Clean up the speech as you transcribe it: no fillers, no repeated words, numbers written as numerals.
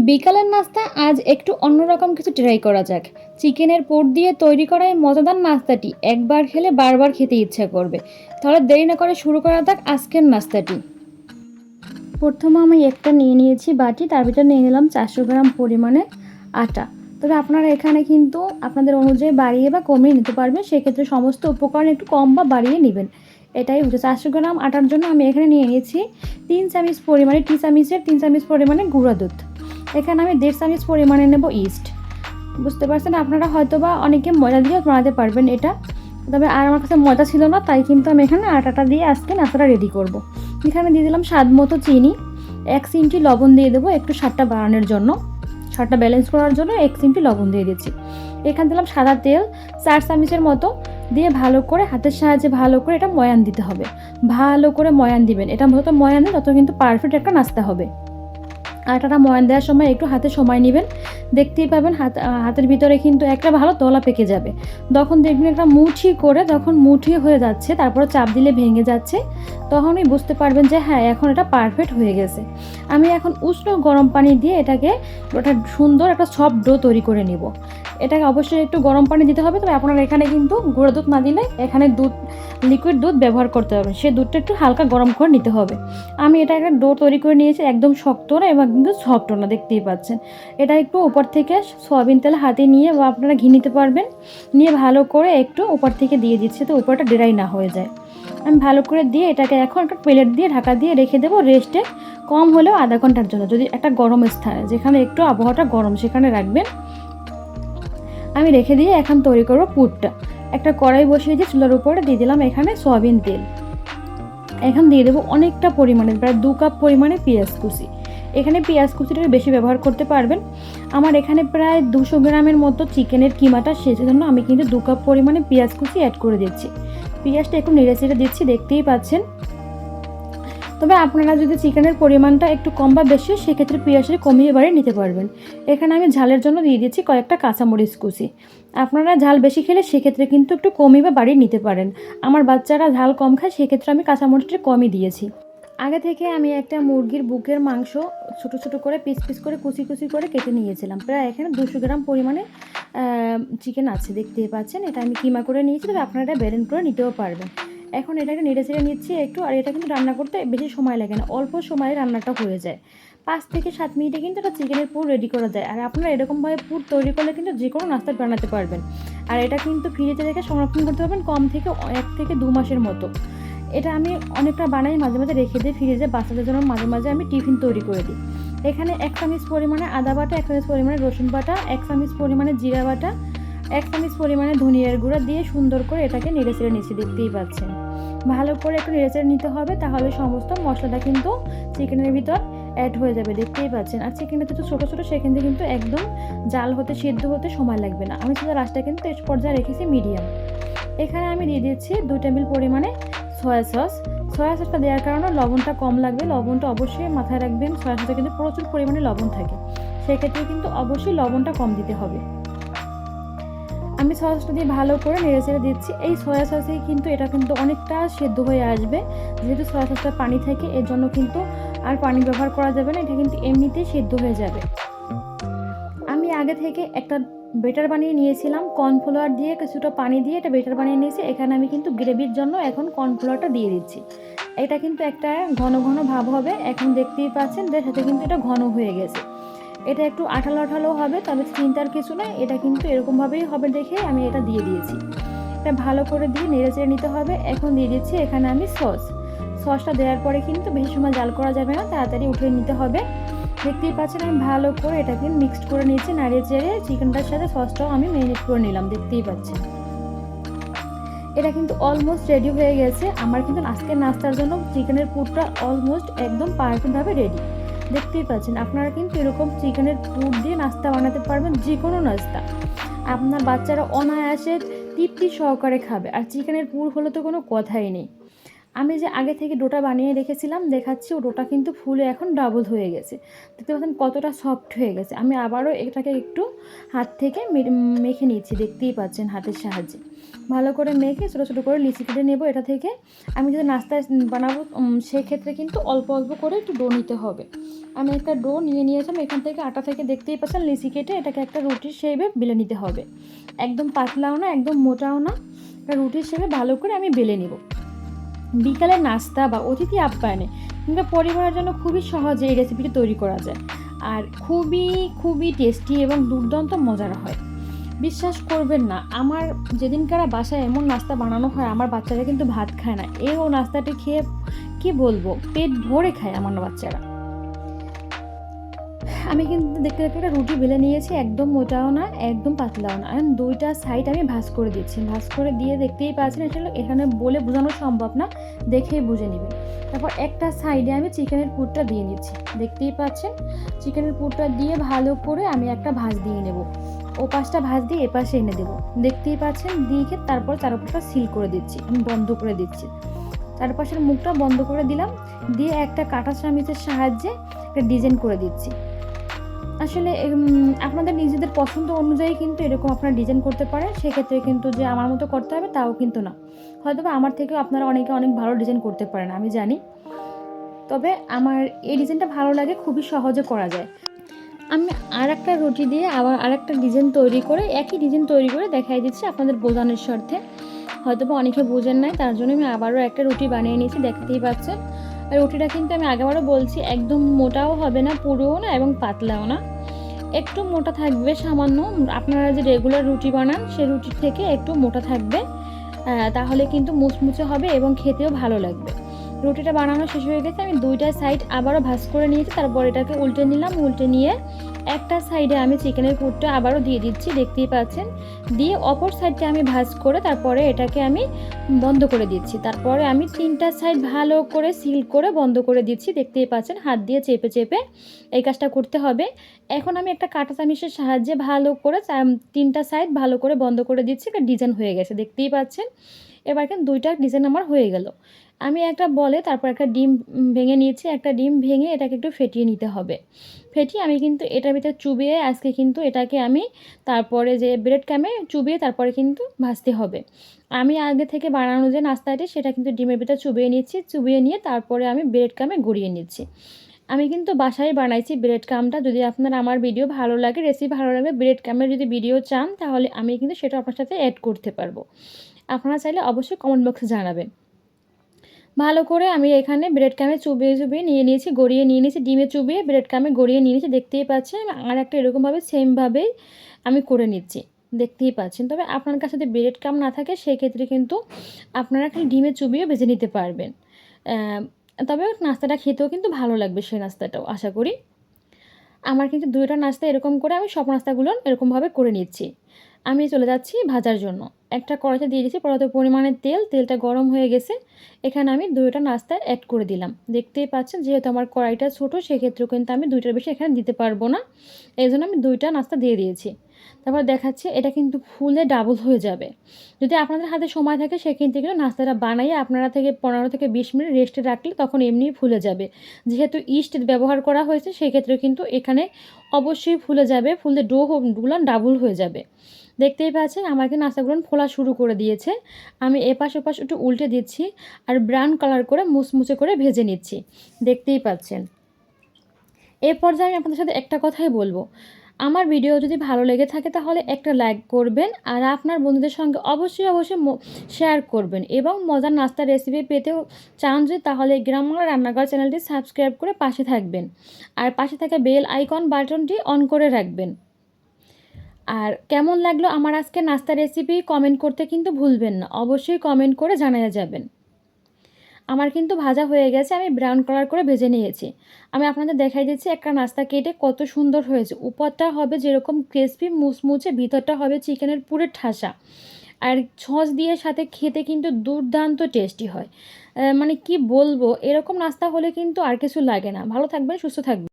বিকালের নাস্তা আজ একটু অন্যরকম কিছু ট্রাই করা যাক। চিকেনের পুর দিয়ে তৈরি করা এই মজাদার নাস্তাটি একবার খেলে বারবার খেতে ইচ্ছা করবে। তাহলে দেরি না করে শুরু করা যাক আজকের নাস্তাটি। প্রথমে আমি একটা নিয়ে নিয়েছি বাটি, তার ভিতরে নিয়ে নিলাম 400 গ্রাম পরিমাণে আটা। তবে আপনারা এখানে কিন্তু আপনাদের অনুযায়ী বাড়িয়ে বা কমিয়ে নিতে পারবেন, সেক্ষেত্রে সমস্ত উপকরণ একটু কম বা বাড়িয়ে নেবেন। এটাই হচ্ছে 400 গ্রাম আটার জন্য আমি এখানে নিয়ে নিয়েছি 3 চামচ পরিমাণে, টি চামচের 3 চামচ পরিমাণে গুঁড়া দুধ। এখানে আমি 1.5 চামচ পরিমাণে নেব ইস্ট। বুঝতে পারছেন, আপনারা হয়তো বা অনেকে ময়দা দিয়েও বানাতে পারবেন এটা, তবে আর আমার কাছে ময়দা ছিল না, তাই কিন্তু আমি এখানে আটাটা দিয়ে আজকে নাস্তাটা রেডি করব। এখানে দিয়ে দিলাম স্বাদ মতো চিনি, 1 চিমটি লবণ দিয়ে দেবো একটু স্বাদটা বাড়ানোর জন্য, স্বাদটা ব্যালেন্স করার জন্য 1 চিমটি লবণ দিয়ে দিচ্ছি। এখানে দিলাম সাদা তেল 4 চামচের মতো, দিয়ে ভালো করে হাতের সাহায্যে ভালো করে এটা ময়ান দিতে হবে। ভালো করে ময়ান দিবেন, এটা যত ময়ান দিন তত কিন্তু পারফেক্ট একটা নাস্তা হবে। আটাটা ময়ান দেওয়ার সময় একটু হাতে সময় নেবেন, দেখতেই পাবেন হাতের ভিতরে কিন্তু একটা ভালো দলা পেকে যাবে। তখন দেখবেন একটা মুঠি করে, যখন মুঠি হয়ে যাচ্ছে তারপরে চাপ দিলে ভেঙে যাচ্ছে, তখনই বুঝতে পারবেন যে হ্যাঁ এখন এটা পারফেক্ট হয়ে গেছে। আমি এখন উষ্ণ গরম পানি দিয়ে এটাকে ওটা সুন্দর একটা সফট ডো তৈরি করে নিব। এটাকে অবশ্যই একটু গরম পানি দিতে হবে, তবে আপনারা এখানে কিন্তু গুঁড়ো দুধ না দিলে এখানে লিকুইড দুধ ব্যবহার করতে হবে, সেই দুধটা একটু হালকা গরম করে নিতে হবে। আমি এটা একটা ডো তৈরি করে নিয়েছি, একদম শক্ত না এবং কিন্তু সফট না, দেখতেই পাচ্ছেন। এটা একটু উপর থেকে সয়াবিন তেল হাতে নিয়ে বা আপনারা ঘি নিতে পারবেন, নিয়ে ভালো করে একটু উপর থেকে দিয়ে দিচ্ছি, তো উপরটা ড্রাই না হয়ে যায়। আমি ভালো করে দিয়ে এটাকে এখন একটা প্লেট দিয়ে ঢাকা দিয়ে রেখে দেবো রেস্টে, কম হলেও আধা ঘন্টার জন্য। যদি একটা গরম স্থানে যেখানে একটু আবহাওয়াটা গরম সেখানে রাখবেন। আমি রেখে দিয়ে এখন তৈরি করবো পুরটা। একটা কড়াই বসিয়ে দিয়ে চুলার উপরে দিয়ে দিলাম এখানে সয়াবিন তেল। এখন দিয়ে দেবো অনেকটা পরিমাণে, প্রায় 2 কাপ পরিমাণে পেঁয়াজ কুচি। এখানে পেঁয়াজ কুচিটা বেশি ব্যবহার করতে পারবেন। আমার এখানে প্রায় 200 গ্রামের মতো চিকেনের কিমাটা, সেজন্য আমি কিন্তু 2 কাপ পরিমাণে পেঁয়াজ কুচি অ্যাড করে দিচ্ছি। পেঁয়াজটা একটু নেড়ে চেড়ে দিচ্ছি, দেখতেই পাচ্ছেন। তবে আপনারা যদি চিকেনের পরিমাণটা একটু কম বা বেশি হয় সেক্ষেত্রে পেঁয়াজটা কমিয়ে বাড়িয়ে নিতে পারবেন। এখানে আমি ঝালের জন্য দিয়ে দিচ্ছি কয়েকটা কাঁচামরিচ কুচি। আপনারা ঝাল বেশি খেলে সেক্ষেত্রে কিন্তু একটু কমিয়ে বা বাড়িয়ে নিতে পারেন। আমার বাচ্চারা ঝাল কম খায়, সেক্ষেত্রে আমি কাঁচামরিচটা কমই দিয়েছি। আগে থেকে আমি একটা মুরগির বুকের মাংস ছোট ছোট করে পিস পিস করে কুচি কুচি করে কেটে নিয়েছিলাম। প্রায় এখানে 200 গ্রাম পরিমাণে চিকেন আছে, দেখতেই পাচ্ছেন। এটা আমি কিমা করে নিয়েছি, তবে আপনারা এটা ব্লেন্ড করে নিতেও পারবেন। এখন এটাকে নেড়ে চেড়ে নিচ্ছি একটু, আর এটা কিন্তু রান্না করতে বেশি সময় লাগে না, অল্প সময়ে রান্নাটা হয়ে যায়। 5 থেকে 7 মিনিটে কিন্তু এটা চিকেনের পুর রেডি করা যায়। আর আপনারা এরকমভাবে পুর তৈরি করলে কিন্তু যে কোনো নাস্তা বানাতে পারবেন। আর এটা কিন্তু ফ্রিজে রেখে সংরক্ষণ করতে পারবেন কম থেকে 1 থেকে 2 মাসের মতো। এটা আমি অনেকটা বানাই, মাঝে মাঝে রেখে দিই ফ্রিজে, বাচ্চাদের জন্য মাঝে মাঝে আমি টিফিন তৈরি করে দিই। এখানে 1 চামচ পরিমাণে আদা বাটা, 1 চামচ পরিমাণে রসুন বাটা, 1 চামচ পরিমাণে জিরা বাটা, 1 চামচ পরিমাণে ধনিয়ার গুঁড়া দিয়ে সুন্দর করে এটাকে নেড়ে চেড়ে নিচ্ছি, দেখতেই পাচ্ছেন। ভালো করে একটু নেড়ে চেড়ে নিতে হবে, তাহলে সমস্ত মশলাটা কিন্তু চিকেনের ভিতর অ্যাড হয়ে যাবে, দেখতেই পাচ্ছেন। আর চিকেনটা তো ছোটো ছোটো, সেখান থেকে কিন্তু একদম জাল হতে সিদ্ধ হতে সময় লাগবে না। আমি শুধু রাসটা কিন্তু এই পর্যায়ে রেখেছি মিডিয়াম। এখানে আমি দিয়ে দিচ্ছি 2 টেবিল পরিমাণে সয়া সস। সয়া সসটা দেওয়ার কারণে লবণটা কম লাগবে, লবণটা অবশ্যই মাথায় রাখবেন। সয়া সসে কিন্তু প্রচুর পরিমাণে লবণ থাকে, সেক্ষেত্রে কিন্তু অবশ্যই লবণটা কম দিতে হবে। আমি সয়া সসটা দিয়ে ভালো করে নেড়ে চেড়ে দিচ্ছি। এই সয়া সসেই কিন্তু এটা কিন্তু অনেকটা সেদ্ধ হয়ে আসবে, যেহেতু সয়া সসটা পানি থাকে, এর জন্য কিন্তু আর পানি ব্যবহার করা যাবে না, এটা কিন্তু এমনিতেই সেদ্ধ হয়ে যাবে। আমি আগে থেকে একটা বেটার বানিয়ে নিয়েছিলাম, কর্নফ্লাওয়ার দিয়ে কিছুটা পানি দিয়ে এটা বেটার বানিয়ে নিয়েছি। এখানে আমি কিন্তু গ্রেভির জন্য এখন কর্নফ্লাওয়ারটা দিয়ে দিচ্ছি। এটা কিন্তু একটা ঘন ঘন ভাব হবে, এখন দেখতেই পাচ্ছেন যে সাথে কিন্তু এটা ঘন হয়ে গেছে। এটা একটু আঠালো আঠালো হবে, তবে চিন্তার কিছু নয়, এটা কিন্তু এরকমভাবেই হবে দেখে আমি এটা দিয়ে দিয়েছি। এটা ভালো করে দিয়ে নেড়ে চেড়ে নিতে হবে। এখন দিয়ে দিচ্ছি এখানে আমি সসটা দেওয়ার পরে কিন্তু বেশি সময় জাল করা যাবে না, তাড়াতাড়ি উঠিয়ে নিতে হবে। দেখতেই পাচ্ছেন আমি ভালো করে এটাকে মিক্সড করে নিয়েছি, নাড়িয়ে চেড়ে চিকেনটার সাথে সসটাও আমি ম্যারিনেট করে নিলাম, দেখতেই পাচ্ছেন। এটা কিন্তু অলমোস্ট রেডি হয়ে গেছে। আমার কিন্তু আজকের নাস্তার জন্য চিকেনের পুরটা অলমোস্ট একদম পারফেক্টভাবে রেডি, দেখতেই পাচ্ছেন। আপনারা কিন্তু এরকম চিকেনের পুর দিয়ে নাস্তা বানাতে পারবেন, যে কোনো নাস্তা। আপনার বাচ্চারা অনায়াসে তৃপ্তি সহকারে খাবে, আর চিকেনের পুর হলে তো কোনো কথাই নেই। আমি যে আগে থেকে ডোটা বানিয়ে রেখেছিলাম দেখাচ্ছি, ও ডোটা কিন্তু ফুলে এখন ডাবল হয়ে গেছে। দেখতে পাচ্ছেন কতটা সফট হয়ে গেছে। আমি আবারও এটাকে একটু হাত থেকে মেখে নিচ্ছি, দেখতেই পাচ্ছেন হাতের সাহায্যে ভালো করে মেখে ছোটো ছোটো করে লিচি কেটে নেবো। এটা থেকে আমি যদি নাস্তা বানাবো সেক্ষেত্রে কিন্তু অল্প অল্প করে একটু ডো নিতে হবে। আমি একটা ডো নিয়ে নিয়েছিলাম, এখান থেকে আটা থেকে দেখতেই পাচ্ছেন লিচি কেটে এটাকে একটা রুটির শেপে বেলে নিতে হবে। একদম পাতলাও না একদম মোটাও না, একটা রুটির শেপে ভালো করে আমি বেলে নেব। বিকালের নাস্তা বা অতিথি আপ্যায়নে কিংবা পরিবারের জন্য খুবই সহজে এই রেসিপিটি তৈরি করা যায়, আর খুবই খুবই টেস্টি এবং দুর্দান্ত মজার হয়। বিশ্বাস করবেন না, আমার যেদিনকার বাসায় এমন নাস্তা বানানো হয় আমার বাচ্চারা কিন্তু ভাত খায় না, ও নাস্তাটি খেয়ে কি বলবো পেট ভরে খায় আমার বাচ্চারা। আমি কিন্তু দেখতে দেখতে একটা রুটি বেলে নিয়েছি, একদম মোটাও না একদম পাতলাও না। এখন দুইটা সাইড আমি ভাঁজ করে দিচ্ছি, ভাঁজ করে দিয়ে দেখতেই পাচ্ছেন আসলে এখানে বলে বোঝানো সম্ভব না, দেখেই বুঝে নেবেন। তারপর একটা সাইডে আমি চিকেনের পুরটা দিয়ে নিচ্ছি, দেখতেই পাচ্ছেন চিকেনের পুরটা দিয়ে ভালো করে আমি একটা ভাঁজ দিয়ে নেব। ও পাশটা ভাঁজ দিয়ে এপাশে এনে দেবো, দেখতেই পাচ্ছেন দিয়ে তারপর চারপাশটা সিল করে দিচ্ছি, আমি বন্ধ করে দিচ্ছি। চারপাশের মুখটা বন্ধ করে দিলাম, দিয়ে একটা কাঁটা চামিচের সাহায্যে একটা ডিজাইন করে দিচ্ছি। আসলে আপনাদের নিজেদের পছন্দ অনুযায়ী কিন্তু এরকম আপনারা ডিজাইন করতে পারেন, সেক্ষেত্রে কিন্তু যে আমার মতো করতে হবে তাও কিন্তু না। হয়তো বা আমার থেকেও আপনারা অনেকে অনেক ভালো ডিজাইন করতে পারেন আমি জানি, তবে আমার এই ডিজাইনটা ভালো লাগে, খুবই সহজে করা যায়। আমি আর একটা রুটি দিয়ে আবার আর একটা ডিজাইন তৈরি করে একই ডিজাইন তৈরি করে দেখাই দিচ্ছি আপনাদের বোঝানোর স্বার্থে। হয়তো বা অনেকে বোঝেন নাই, তার জন্য আমি আবারও একটা রুটি বানিয়ে নিয়েছি, দেখতেই পাচ্ছেন। আর রুটিটা কিন্তু আমি আগেবারও বলছি একদম মোটাও হবে না পুরোও না এবং পাতলাও না, একটু মোটা থাকবে সামান্য। আপনারা যে রেগুলার রুটি বানান সে রুটির থেকে একটু মোটা থাকবে, তাহলে কিন্তু মুচমুচে হবে এবং খেতেও ভালো লাগবে। রুটিটা বানানো শেষ হয়ে গেছে, আমি দুইটা সাইড আবারও ভাঁজ করে নিয়েছি, তারপর এটাকে উল্টে নিলাম। উল্টে নিয়ে একটা সাইডে আমি চিকেনের পুরটা আবারও দিয়ে দিচ্ছি, দেখতেই পাচ্ছেন। দিয়ে অপর সাইডটা আমি ভাঁজ করে তারপরে এটাকে আমি বন্ধ করে দিচ্ছি। তারপরে আমি তিনটা সাইড ভালো করে সিল করে বন্ধ করে দিচ্ছি, দেখতেই পাচ্ছেন হাত দিয়ে চেপে চেপে এই কাজটা করতে হবে। এখন আমি একটা কাঁটা চামিচের সাহায্যে ভালো করে তিনটা সাইড ভালো করে বন্ধ করে দিচ্ছি, একটা ডিজাইন হয়ে গেছে, দেখতেই পাচ্ছেন। এবার কিন্তু দুইটা ডিজাইন আমার হয়ে গেল। আমি একটা বলে তারপর একটা ডিম ভেঙে নিয়েছি, একটা ডিম ভেঙে এটাকে একটু ফেটিয়ে নিতে হবে। ফেটিয়ে আমি কিন্তু এটার ভিতরে চুবিয়ে আজকে কিন্তু এটাকে আমি তারপরে যে ব্রেড ক্রামে চুবিয়ে তারপরে কিন্তু ভাজতে হবে। আমি আগে থেকে বানানো যে নাস্তাটি সেটা কিন্তু ডিমের ভিতরে চুবিয়ে নিচ্ছি, চুবিয়ে নিয়ে তারপরে আমি ব্রেড ক্রামে গড়িয়ে নিচ্ছি। আমি কিন্তু বাসায় বানাইছি ব্রেড ক্রামটা। যদি আপনার আমার ভিডিও ভালো লাগে, রেসিপি ভালো লাগে, ব্রেড ক্রামের যদি ভিডিও চান তাহলে আমি কিন্তু সেটা আপনার সাথে অ্যাড করতে পারবো। আপনারা চাইলে অবশ্যই কমেন্ট বক্সে জানাবেন। ভালো করে আমি এখানে ব্রেড ক্রামে চুবিয়ে চুবিয়ে নিয়ে নিয়েছি, গড়িয়ে নিয়ে নিয়েছি, ডিমে চুবিয়ে ব্রেড ক্রামে গড়িয়ে নিয়ে নিয়েছি, দেখতেই পাচ্ছেন। আর একটা এরকমভাবে সেমভাবেই আমি করে নিচ্ছি, দেখতেই পাচ্ছেন। তবে আপনার কাছে যদি ব্রেড ক্রাম না থাকে সেক্ষেত্রে কিন্তু আপনারা খালি ডিমে চুবিয়ে ভেজে নিতে পারবেন। তবে নাস্তাটা খেতেও কিন্তু ভালো লাগবে, সেই নাস্তাটাও আশা করি। আমার কিন্তু দুইটা নাস্তা এরকম করে আমি সব নাস্তাগুলো এরকমভাবে করে নিচ্ছি। আমি চলে যাচ্ছি ভাজার জন্য। একটা কড়াইতে দিয়ে দিয়েছি পর্যাপ্ত পরিমাণে তেল, তেলটা গরম হয়ে গেছে। এখানে আমি দুইটা নাস্তা অ্যাড করে দিলাম, দেখতেই পাচ্ছেন। যেহেতু আমার কড়াইটা ছোটো সেক্ষেত্রেও কিন্তু আমি দুইটার বেশি এখানে দিতে পারবো না, এই জন্য আমি দুইটা নাস্তা দিয়ে দিয়েছি। তারপর দেখাচ্ছি এটা কিন্তু ফুলে ডাবল হয়ে যাবে। যদি আপনাদের হাতে সময় থাকে সেক্ষেত্রে কিন্তু নাস্তাটা বানাইয়ে আপনারা থেকে 15 থেকে 20 মিনিট রেস্টে রাখলে তখন এমনিই ফুলে যাবে। যেহেতু ইস্ট ব্যবহার করা হয়েছে সেক্ষেত্রে কিন্তু এখানে অবশ্যই ফুলে যাবে, ফুলে ডোগুলো ডাবল হয়ে যাবে। দেখতেই পাচ্ছেন আমার কিন্তু নাস্তাগুলো ফোলা শুরু করে দিয়েছে। আমি এপাশ ওপাশ একটু উল্টে দিচ্ছি আর ব্রাউন কালার করে মুচমুচে করে ভেজে নিচ্ছি, দেখতেই পাচ্ছেন। এর পর্যায়ে আমি আপনাদের সাথে একটা কথাই বলবো, আমার ভিডিও যদি ভালো লেগে থাকে তাহলে একটা লাইক করবেন, আর আপনার বন্ধুদের সঙ্গে অবশ্যই অবশ্যই শেয়ার করবেন। এবং মজার নাস্তার রেসিপি পেতেও চান যে তাহলে গ্রাম বাংলা রান্নাঘর চ্যানেলটি সাবস্ক্রাইব করে পাশে থাকবেন, আর পাশে থাকা বেল আইকন বাটনটি অন করে রাখবেন। আর কেমন লাগলো আমার আজকে নাস্তা রেসিপি কমেন্ট করতে কিন্তু ভুলবেন না, অবশ্যই কমেন্ট করে জানিয়ে যাবেন। আমার কিন্তু ভাজা হয়ে গেছে, আমি ব্রাউন কালার করে ভেজে নিয়েছি। আমি আপনাদের দেখাই দিচ্ছি একটা নাস্তা কেটে কত সুন্দর হয়েছে। উপরটা হবে যেরকম ক্রিসপি মুচমুচে, ভিতরটা হবে চিকেনের পুরো ঠাসা, আর সস দিয়ে সাথে খেতে কিন্তু দুর্দান্ত টেস্টি হয়। মানে কি বলবো, এরকম নাস্তা হলে কিন্তু আর কিছু লাগে না। ভালো থাকবেন, সুস্থ থাকবেন।